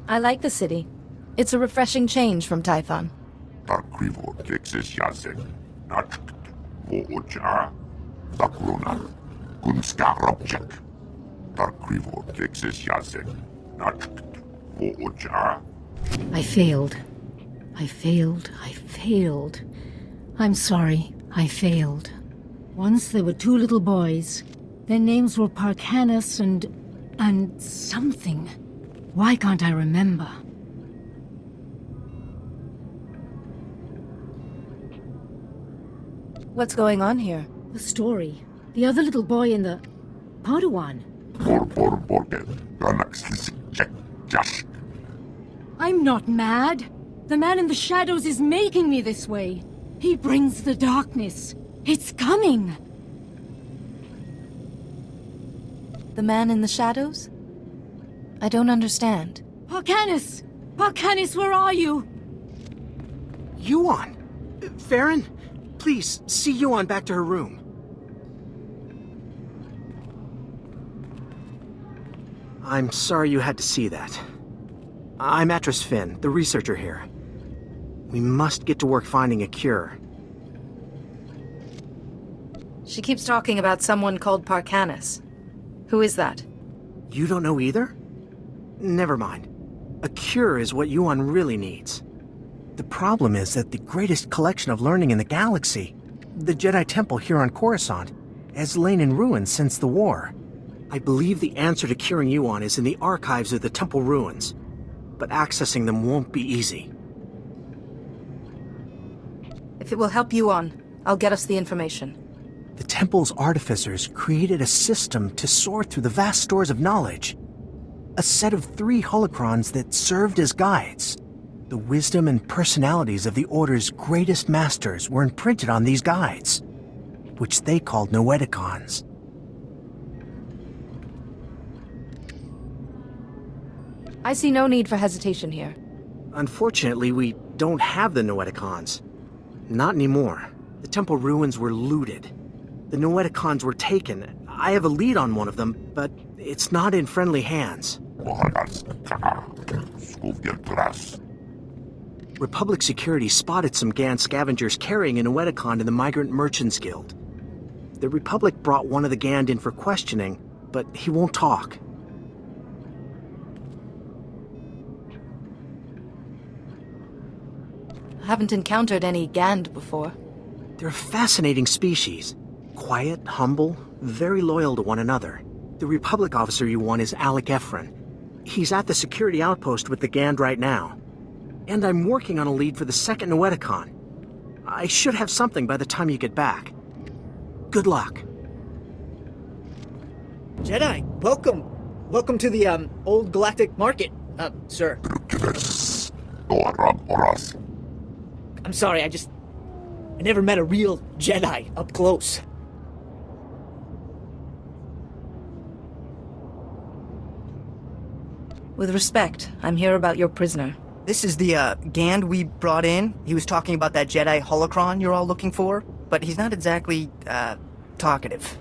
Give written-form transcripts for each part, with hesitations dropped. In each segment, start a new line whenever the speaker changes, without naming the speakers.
I like the city. It's a refreshing change from Tython.
I failed. I failed. I failed. I'm sorry. I failed. Once there were two little boys. Their names were Parkanis and something. Why can't I remember?
What's going on here?
The story. The other little boy in the... Padawan. I'm not mad. The man in the shadows is making me this way. He brings the darkness. It's coming.
The man in the shadows? I don't understand.
Parkanis! Parkanis, where are you?
Yuan! Farron, please, see Yuan back to her room. I'm sorry you had to see that. I'm Atris Finn, the researcher here. We must get to work finding a cure.
She keeps talking about someone called Parkanis. Who is that?
You don't know either? Never mind. A cure is what Yuan really needs. The problem is that the greatest collection of learning in the galaxy, the Jedi Temple here on Coruscant, has lain in ruins since the war. I believe the answer to curing Yuan is in the archives of the temple ruins, but accessing them won't be easy.
If it will help you on, I'll get us the information.
The temple's artificers created a system to sort through the vast stores of knowledge. A set of 3 holocrons that served as guides. The wisdom and personalities of the Order's greatest masters were imprinted on these guides, which they called Noeticons.
I see no need for hesitation here.
Unfortunately, we don't have the Noeticons. Not anymore. The temple ruins were looted. The Noeticons were taken. I have a lead on one of them, but it's not in friendly hands. Republic security spotted some Gan scavengers carrying a Noeticon in the Migrant Merchants Guild. The Republic brought one of the Gand in for questioning, but he won't talk.
I haven't encountered any Gand before.
They're a fascinating species. Quiet, humble, very loyal to one another. The Republic officer you want is Alec Efron. He's at the security outpost with the Gand right now. And I'm working on a lead for the second Noeticon. I should have something by the time you get back. Good luck.
Jedi, welcome. Welcome to the, Old Galactic Market, sir. I'm sorry, I never met a real Jedi up close.
With respect, I'm here about your prisoner.
This is the, Gand we brought in. He was talking about that Jedi holocron you're all looking for, but he's not exactly, talkative.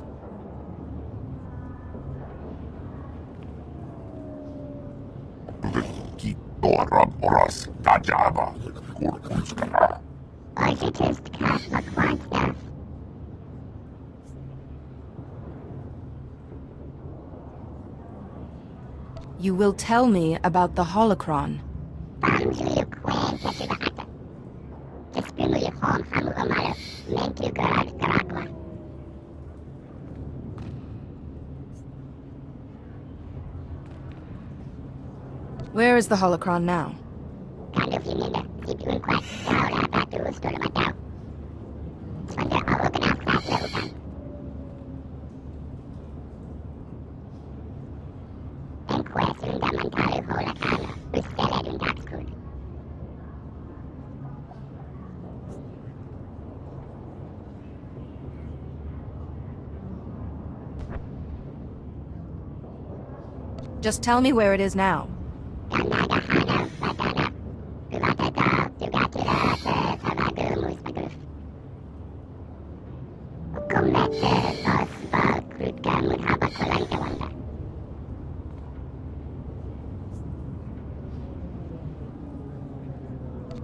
You will tell me about the holocron. Where is the holocron now? Just tell me where it is now.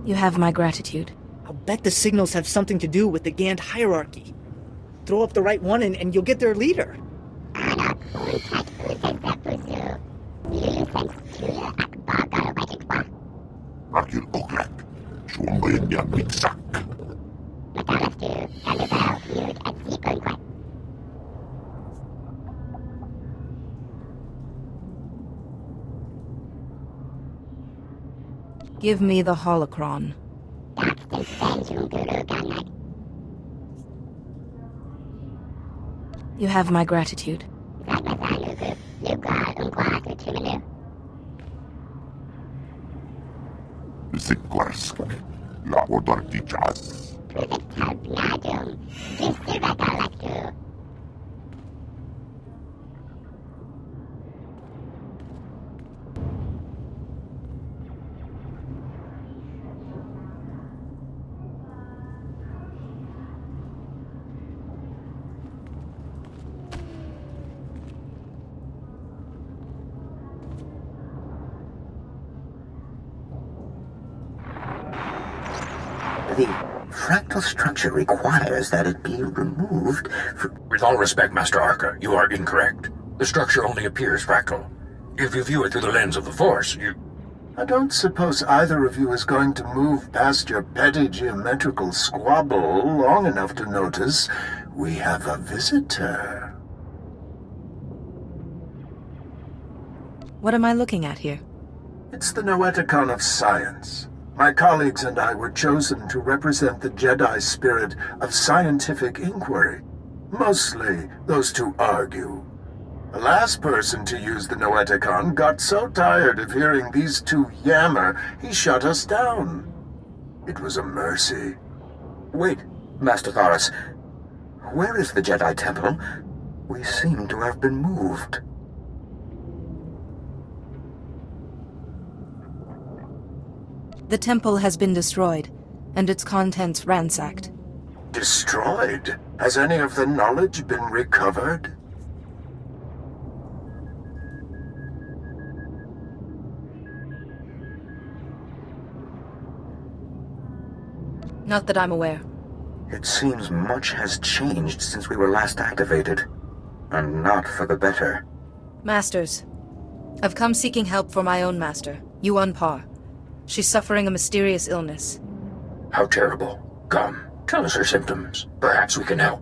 You have my gratitude.
I'll bet the signals have something to do with the Gand hierarchy. Throw up the right one and you'll get their leader.
Give me the holocron. You have my gratitude.
The fractal structure requires that it be removed for...
With all respect, Master Arca, you are incorrect. The structure only appears fractal. If you view it through the lens of the Force, you...
I don't suppose either of you is going to move past your petty geometrical squabble long enough to notice we have a visitor.
What am I looking at here?
It's the Noeticon of Science. My colleagues and I were chosen to represent the Jedi spirit of scientific inquiry. Mostly those to argue. The last person to use the Noeticon got so tired of hearing these two yammer, he shut us down. It was a mercy.
Wait, Master Thoris. Where is the Jedi Temple? We seem to have been moved.
The temple has been destroyed, and its contents ransacked.
Destroyed? Has any of the knowledge been recovered?
Not that I'm aware.
It seems much has changed since we were last activated. And not for the better.
Masters, I've come seeking help for my own master, Yuan Par. She's suffering a mysterious illness.
How terrible. Come, tell us her symptoms. Perhaps we can help.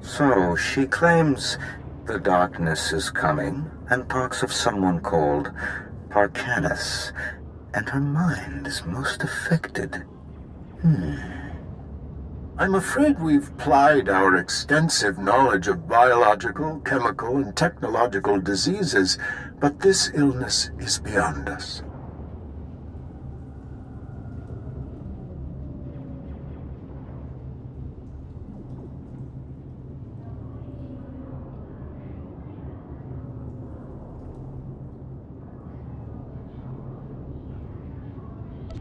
So, she claims the darkness is coming, and talks of someone called Parcanus, and her mind is most affected.
I'm afraid we've plied our extensive knowledge of biological, chemical, and technological diseases, but this illness is beyond us.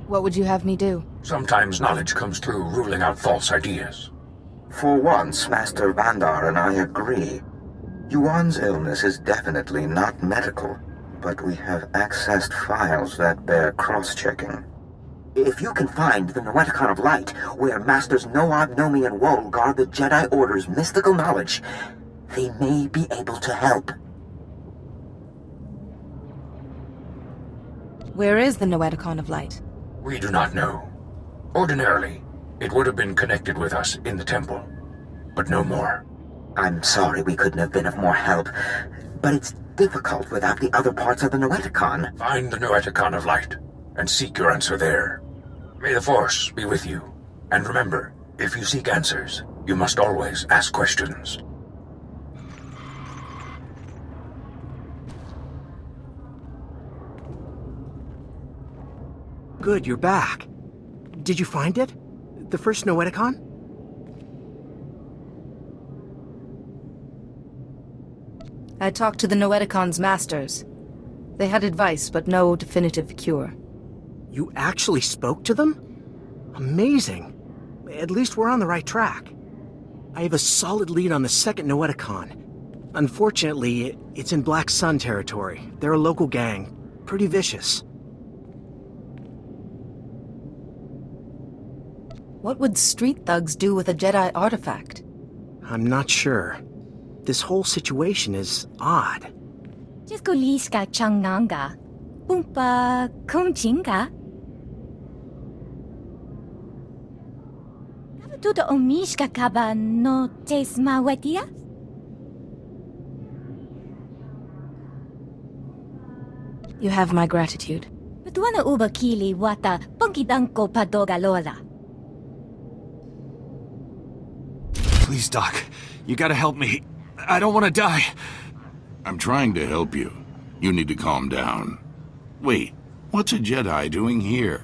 What would you have me do?
Sometimes knowledge comes through ruling out false ideas.
For once, Master Vandar and I agree. Yuan's illness is definitely not medical, but we have accessed files that bear cross-checking.
If you can find the Noeticon of Light, where Masters Noab, Nomi, and Woe guard the Jedi Order's mystical knowledge, they may be able to help.
Where is the Noeticon of Light?
We do not know. Ordinarily, it would have been connected with us in the temple, but no more.
I'm sorry we couldn't have been of more help, but it's difficult without the other parts of the Noeticon.
Find the Noeticon of Light, and seek your answer there. May the Force be with you. And remember, if you seek answers, you must always ask questions.
Good, you're back. Did you find it? The first Noeticon?
I talked to the Noeticon's masters. They had advice, but no definitive cure.
You actually spoke to them? Amazing. At least we're on the right track. I have a solid lead on the second Noeticon. Unfortunately, it's in Black Sun territory. They're a local gang. Pretty vicious.
What would street thugs do with a Jedi artifact?
I'm not sure. This whole situation is odd.
Jiskoliska changnanga. Pumpa kumchinga. Tudo omishka kaba no tesma wetia?
You have my gratitude.
Betuana uba kili wata punkidanko padoga lola.
Please, Doc. You gotta help me. I don't want to die.
I'm trying to help you. You need to calm down. Wait, what's a Jedi doing here?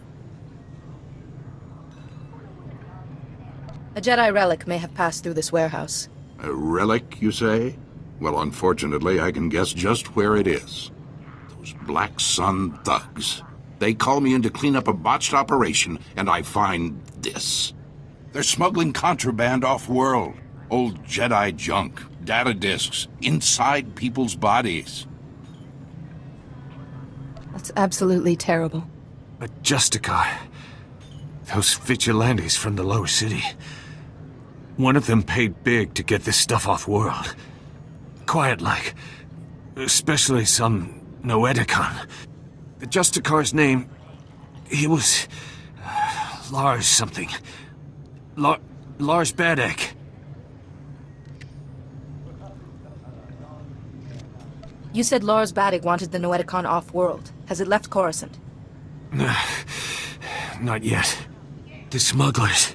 A Jedi relic may have passed through this warehouse.
A relic, you say? Well, unfortunately, I can guess just where it is. Those Black Sun thugs. They call me in to clean up a botched operation, and I find this. They're smuggling contraband off-world. Old Jedi junk, data disks, inside people's bodies.
That's absolutely terrible.
A Justicar. Those vigilantes from the lower city. One of them paid big to get this stuff off-world. Quiet-like. Especially some Noeticon. The Justicar's name... he was... Lars something. Lars Badek.
You said Lars Badek wanted the Noeticon off-world. Has it left Coruscant?
Not yet. The smugglers...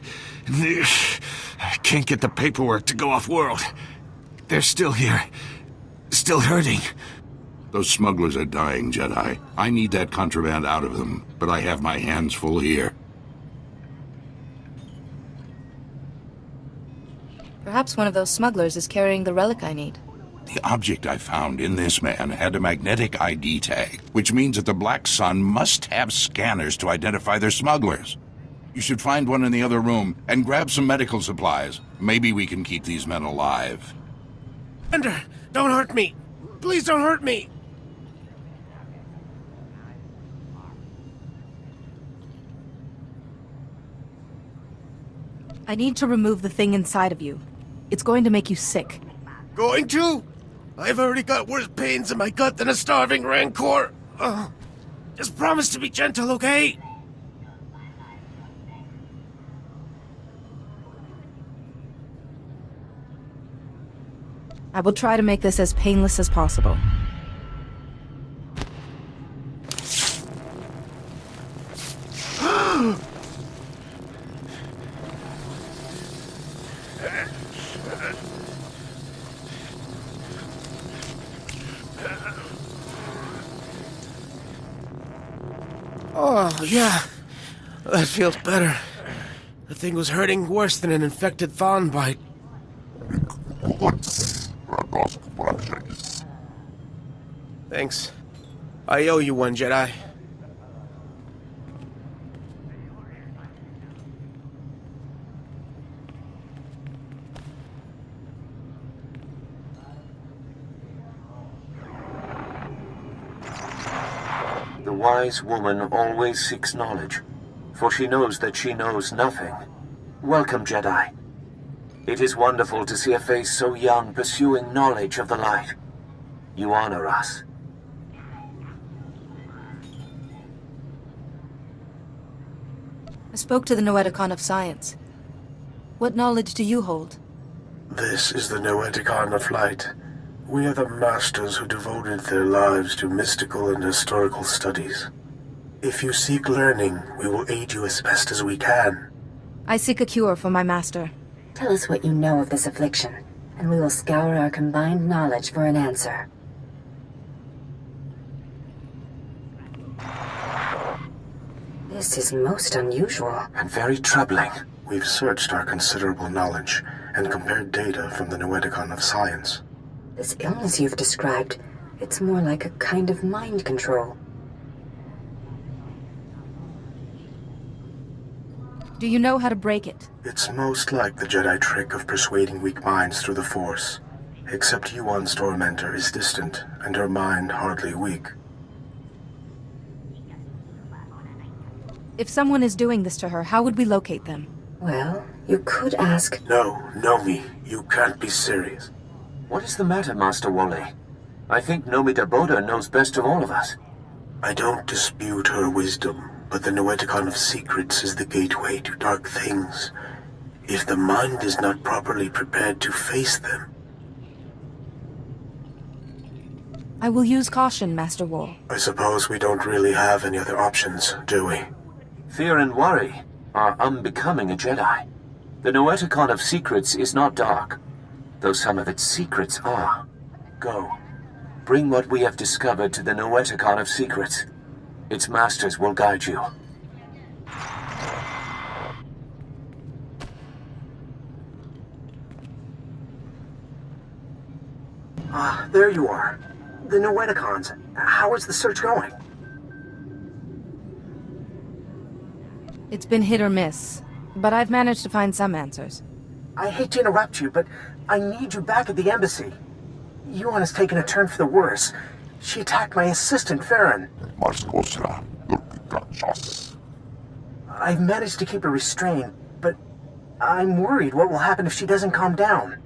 can't get the paperwork to go off-world. They're still here. Still hurting.
Those smugglers are dying, Jedi. I need that contraband out of them, but I have my hands full here.
Perhaps one of those smugglers is carrying the relic I need.
The object I found in this man had a magnetic ID tag, which means that the Black Sun must have scanners to identify their smugglers. You should find one in the other room and grab some medical supplies. Maybe we can keep these men alive.
Commander, don't hurt me! Please don't hurt me!
I need to remove the thing inside of you. It's going to make you sick.
Going to? I've already got worse pains in my gut than a starving rancor. Just promise to be gentle, okay?
I will try to make this as painless as possible.
Oh, yeah. That feels better. The thing was hurting worse than an infected thorn bite. Thanks. I owe you one, Jedi.
The wise woman always seeks knowledge, for she knows that she knows nothing. Welcome, Jedi. It is wonderful to see a face so young pursuing knowledge of the light. You honor us.
I spoke to the Noeticon of Science. What knowledge do you hold?
This is the Noeticon of Light. We are the masters who devoted their lives to mystical and historical studies. If you seek learning, we will aid you as best as we can.
I seek a cure for my master.
Tell us what you know of this affliction, and we will scour our combined knowledge for an answer. This is most unusual.
And very troubling. We've searched our considerable knowledge and compared data from the Noeticon of Science.
This illness you've described, it's more like a kind of mind control.
Do you know how to break it?
It's most like the Jedi trick of persuading weak minds through the Force. Except Yuan's tormentor is distant, and her mind hardly weak.
If someone is doing this to her, how would we locate them?
Well, you could ask...
No, Nomi, you can't be serious.
What is the matter, Master Wally? I think Nomi Daboda knows best of all of us.
I don't dispute her wisdom, but the Noeticon of Secrets is the gateway to dark things. If the mind is not properly prepared to face them...
I will use caution, Master Wall.
I suppose we don't really have any other options, do we?
Fear and worry are unbecoming a Jedi. The Noeticon of Secrets is not dark, though some of its secrets are. Go. Bring what we have discovered to the Noeticon of Secrets. Its masters will guide you.
Ah, there you are. The Noeticons. How is the search going?
It's been hit or miss, but I've managed to find some answers.
I hate to interrupt you, but I need you back at the embassy. Yuan has taken a turn for the worse. She attacked my assistant, Farron. I've managed to keep her restrained, but I'm worried what will happen if she doesn't calm down.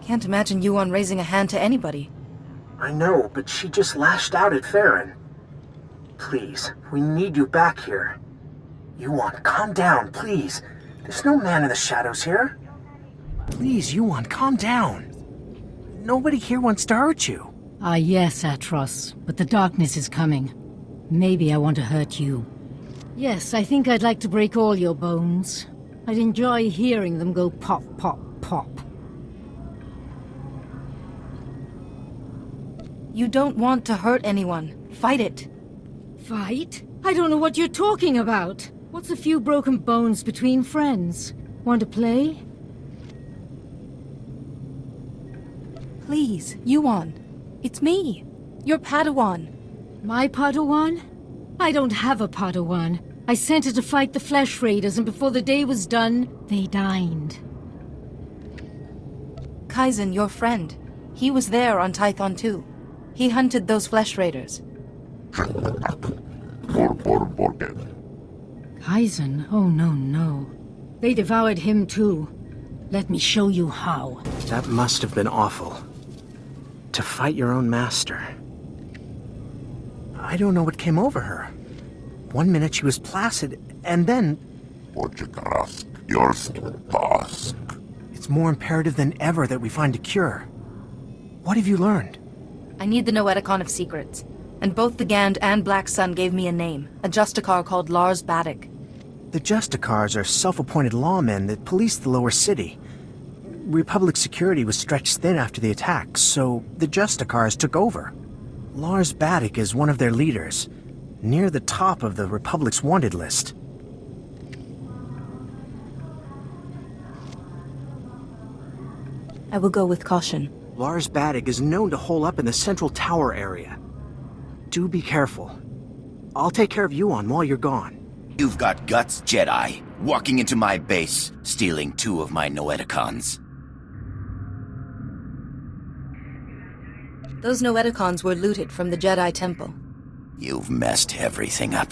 Can't imagine Yuan raising a hand to anybody.
I know, but she just lashed out at Farron. Please, we need you back here. Yuan, calm down, please. There's no man in the shadows here. Please, Yuan, calm down. Nobody here wants to hurt you.
Ah, yes, Atros, but the darkness is coming. Maybe I want to hurt you. Yes, I think I'd like to break all your bones. I'd enjoy hearing them go pop, pop, pop.
You don't want to hurt anyone. Fight it.
Fight? I don't know what you're talking about. What's a few broken bones between friends? Want to play?
Please, Yuan. It's me. Your Padawan.
My Padawan? I don't have a Padawan. I sent her to fight the Flesh Raiders, and before the day was done, they dined.
Kaizen, your friend. He was there on Tython too. He hunted those Flesh Raiders.
Kaizen? Oh, no. They devoured him too. Let me show you how.
That must have been awful. To fight your own master. I don't know what came over her. One minute she was placid, and then... It's more imperative than ever that we find a cure. What have you learned?
I need the Noeticon of Secrets. And both the Gand and Black Sun gave me a name. A Justicar called Lars Baddock.
The Justicars are self-appointed lawmen that police the lower city. Republic security was stretched thin after the attack, so the Justicars took over. Lars Baddock is one of their leaders, near the top of the Republic's wanted list.
I will go with caution.
Lars Baddock is known to hole up in the central tower area. Do be careful. I'll take care of Yuan while you're gone.
You've got guts, Jedi. Walking into my base, stealing 2 of my Noeticons.
Those Noeticons were looted from the Jedi Temple.
You've messed everything up.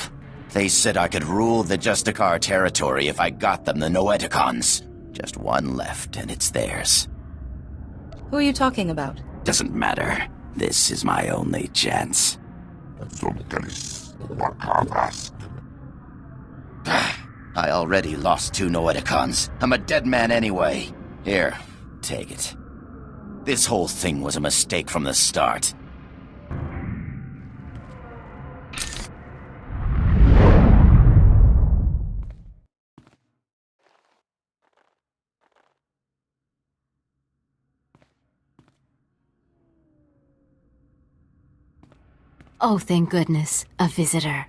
They said I could rule the Justicar territory if I got them the Noeticons. Just one left, and it's theirs.
Who are you talking about?
Doesn't matter. This is my only chance. I already lost 2 Noeticons. I'm a dead man anyway. Here, take it. This whole thing was a mistake from the start.
Oh, thank goodness. A visitor.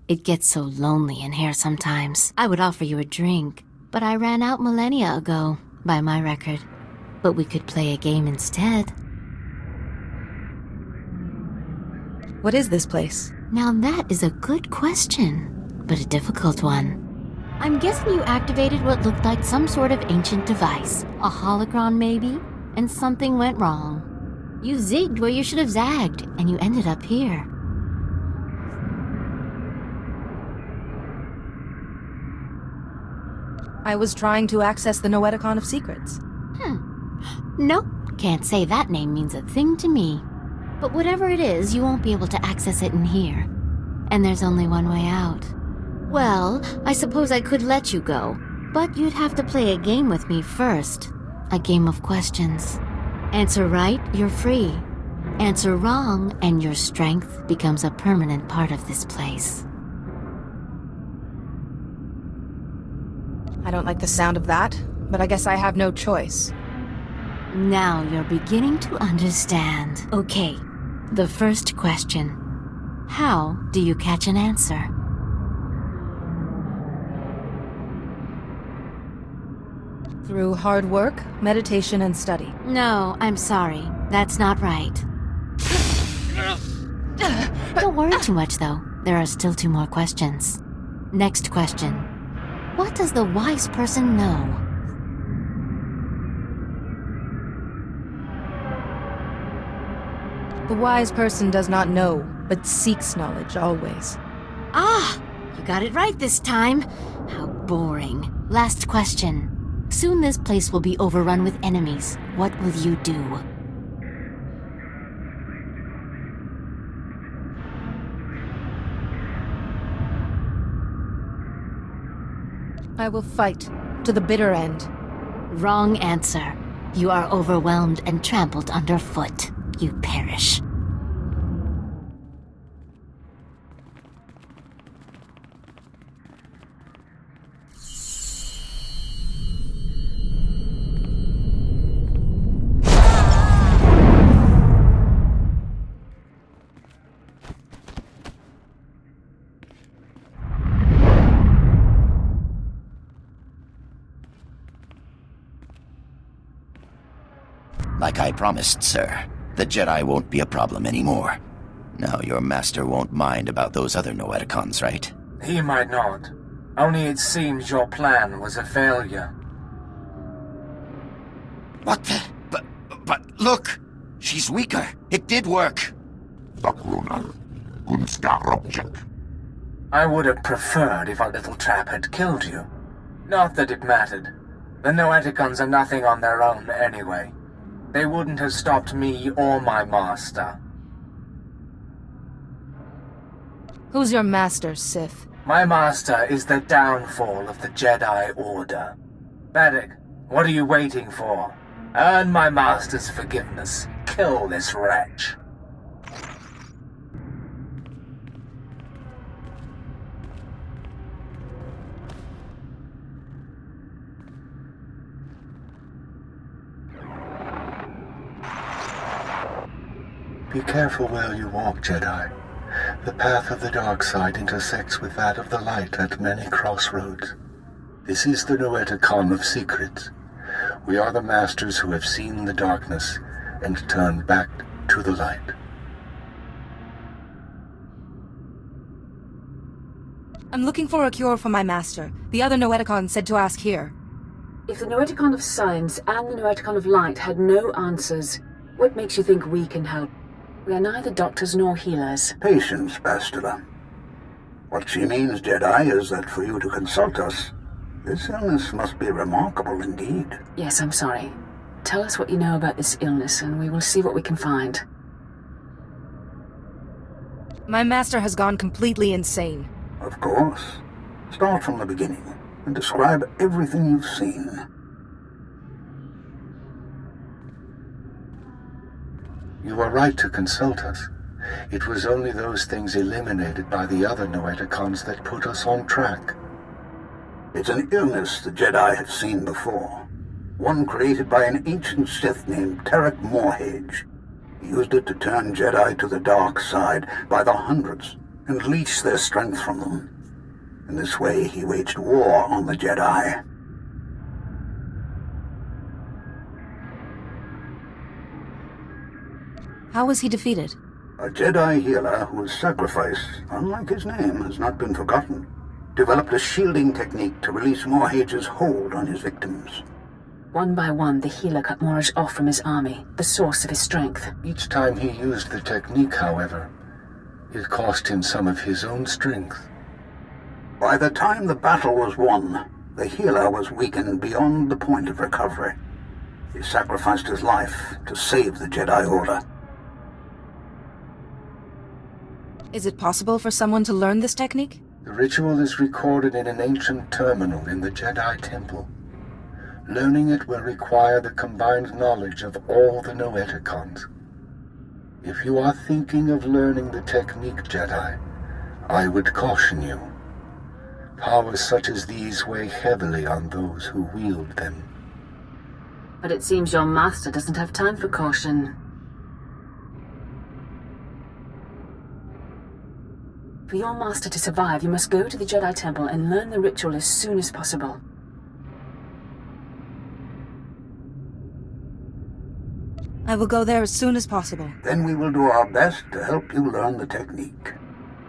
It gets so lonely in here sometimes. I would offer you a drink, but I ran out millennia ago, by my record. But we could play a game instead.
What is this place?
Now that is a good question, but a difficult one. I'm guessing you activated what looked like some sort of ancient device. A holocron, maybe? And something went wrong. You zigged where you should have zagged, and you ended up here.
I was trying to access the Noeticon of Secrets.
Nope, can't say that name means a thing to me. But whatever it is, you won't be able to access it in here. And there's only one way out. Well, I suppose I could let you go, but you'd have to play a game with me first. A game of questions. Answer right, you're free. Answer wrong, and your strength becomes a permanent part of this place.
I don't like the sound of that, but I guess I have no choice.
Now you're beginning to understand. Okay, the first question. How do you catch an answer?
Through hard work, meditation, and study.
No, I'm sorry. That's not right. Don't worry too much, though. There are still 2 more questions. Next question. What does the wise person know?
The wise person does not know, but seeks knowledge always.
Ah! You got it right this time. How boring. Last question. Soon this place will be overrun with enemies. What will you do?
I will fight to the bitter end.
Wrong answer. You are overwhelmed and trampled underfoot. You perish.
Like I promised, sir, the Jedi won't be a problem anymore. Now your master won't mind about those other Noeticons, right?
He might not. Only it seems your plan was a failure.
What the? But look! She's weaker. It did work.
I would have preferred if our little trap had killed you. Not that it mattered. The Noeticons are nothing on their own anyway. They wouldn't have stopped me or my master.
Who's your master, Sith?
My master is the downfall of the Jedi Order. Baddock, what are you waiting for? Earn my master's forgiveness. Kill this wretch.
Be careful where you walk, Jedi. The path of the dark side intersects with that of the light at many crossroads. This is the Noeticon of Secrets. We are the masters who have seen the darkness and turned back to the light.
I'm looking for a cure for my master. The other Noeticon said to ask here.
If the Noeticon of Science and the Noeticon of Light had no answers, what makes you think we can help? We are neither doctors nor healers.
Patience, Bastila. What she means, Jedi, is that for you to consult us, this illness must be remarkable indeed.
Yes, I'm sorry. Tell us what you know about this illness, and we will see what we can find.
My master has gone completely insane.
Of course. Start from the beginning, and describe everything you've seen.
You are right to consult us. It was only those things eliminated by the other Noeticons that put us on track.
It's an illness the Jedi have seen before. One created by an ancient Sith named Tarek Morhage. He used it to turn Jedi to the dark side by the hundreds and leech their strength from them. In this way, he waged war on the Jedi.
How was he defeated?
A Jedi healer whose sacrifice, unlike his name, has not been forgotten, developed a shielding technique to release Morhage's hold on his victims.
One by one, the healer cut Morhage off from his army, the source of his strength.
Each time he used the technique, however, it cost him some of his own strength.
By the time the battle was won, the healer was weakened beyond the point of recovery. He sacrificed his life to save the Jedi Order.
Is it possible for someone to learn this technique?
The ritual is recorded in an ancient terminal in the Jedi Temple. Learning it will require the combined knowledge of all the Noeticons. If you are thinking of learning the technique, Jedi, I would caution you. Powers such as these weigh heavily on those who wield them.
But it seems your master doesn't have time for caution. For your master to survive, you must go to the Jedi Temple and learn the ritual as soon as possible.
I will go there as soon as possible.
Then we will do our best to help you learn the technique.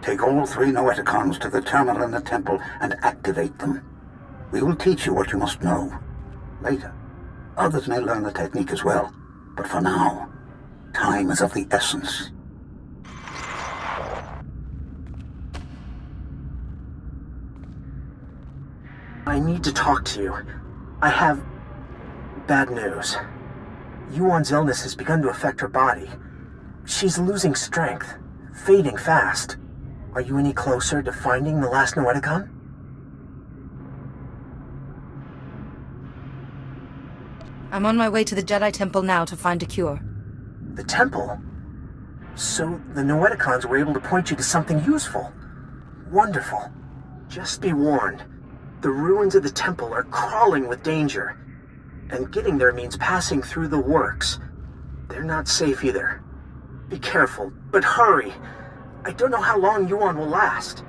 Take all 3 Noeticons to the terminal in the temple and activate them. We will teach you what you must know. Later, others may learn the technique as well. But for now, time is of the essence.
I need to talk to you. I have bad news. Yuan's illness has begun to affect her body. She's losing strength, fading fast. Are you any closer to finding the last Noeticon?
I'm on my way to the Jedi Temple now to find a cure.
The temple? So the Noeticons were able to point you to something useful. Wonderful. Just be warned. The ruins of the temple are crawling with danger. And getting there means passing through the works. They're not safe either. Be careful, but hurry. I don't know how long Yuan will last.